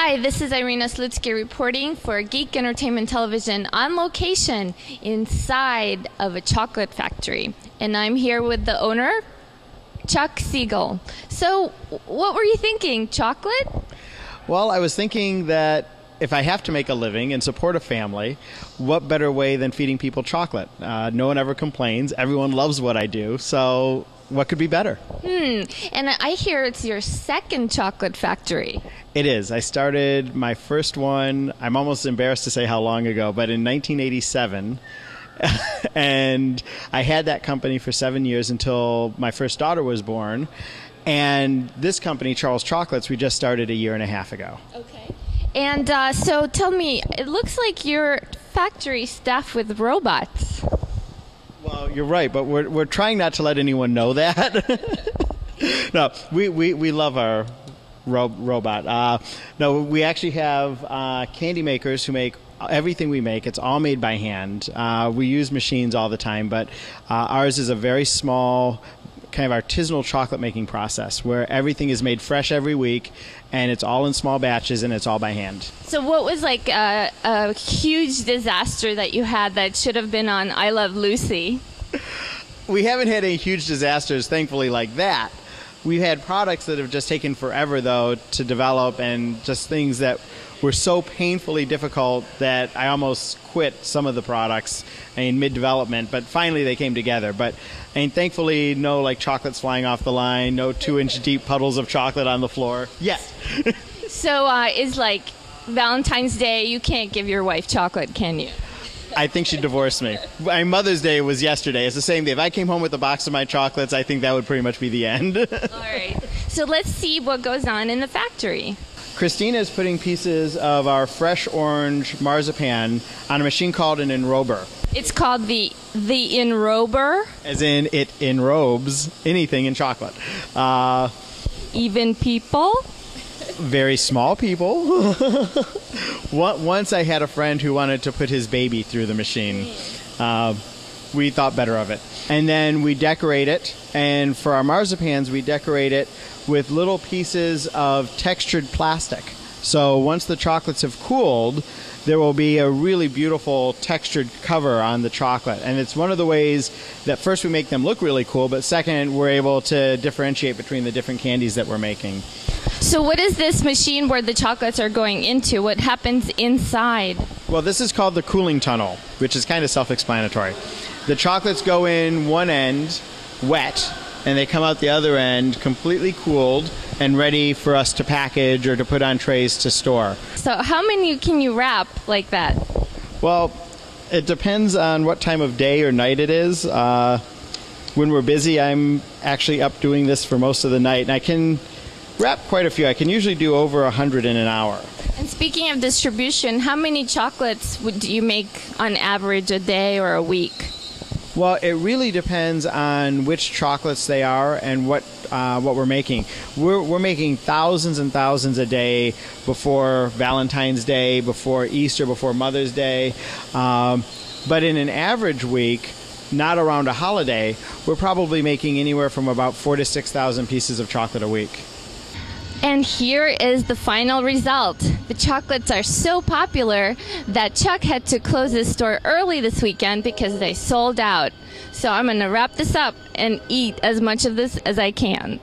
Hi, this is Irina Slutsky reporting for Geek Entertainment Television on location inside of a chocolate factory. And I'm here with the owner, Chuck Siegel. So, what were you thinking? Chocolate? Well, I was thinking that if I have to make a living and support a family, what better way than feeding people chocolate? No one ever complains. Everyone loves what I do. So what could be better? And I hear it's your second chocolate factory. It is. I started my first one, I'm almost embarrassed to say how long ago, but in 1987. And I had that company for 7 years until my first daughter was born. And this company, Charles Chocolates, we just started a year and a half ago. Okay. And so tell me, it looks like your factory staffed with robots. Well, you're right, but we're trying not to let anyone know that. No, we love our robot. No, we actually have candy makers who make everything we make. It's all made by hand. We use machines all the time, but ours is a very small kind of artisanal chocolate making process where everything is made fresh every week, and it's all in small batches, and it's all by hand. So what was like a huge disaster that you had that should have been on I Love Lucy? We haven't had any huge disasters, thankfully, like that. We've had products that have just taken forever, though, to develop, and just things that were so painfully difficult that I almost quit some of the products mid-development, but finally they came together. But thankfully, no like chocolates flying off the line, no 2-inch deep puddles of chocolate on the floor. Yes. So is like Valentine's Day, you can't give your wife chocolate, can you? I think she'd divorce me. My Mother's Day was yesterday. It's the same day. If I came home with a box of my chocolates, I think that would pretty much be the end. All right. So let's see what goes on in the factory. Christina is putting pieces of our fresh orange marzipan on a machine called an enrober. It's called the enrober? As in, it enrobes anything in chocolate. Even people? Very small people. Once I had a friend who wanted to put his baby through the machine. We thought better of it. And then we decorate it, and for our marzipans, we decorate it with little pieces of textured plastic. So once the chocolates have cooled, there will be a really beautiful textured cover on the chocolate. And it's one of the ways that first we make them look really cool, but second, we're able to differentiate between the different candies that we're making. So what is this machine where the chocolates are going into? What happens inside? Well, this is called the cooling tunnel, which is kind of self-explanatory. The chocolates go in one end wet, and they come out the other end completely cooled and ready for us to package or to put on trays to store. So how many can you wrap like that? Well, it depends on what time of day or night it is. When we're busy, I'm actually up doing this for most of the night, and I can wrap quite a few. I can usually do over 100 in an hour. And speaking of distribution, how many chocolates do you make on average a day or a week? Well, it really depends on which chocolates they are and what we're making. We're making thousands and thousands a day before Valentine's Day, before Easter, before Mother's Day. But in an average week, not around a holiday, we're probably making anywhere from about 4,000 to 6,000 pieces of chocolate a week. And here is the final result. The chocolates are so popular that Chuck had to close his store early this weekend because they sold out. So I'm going to wrap this up and eat as much of this as I can.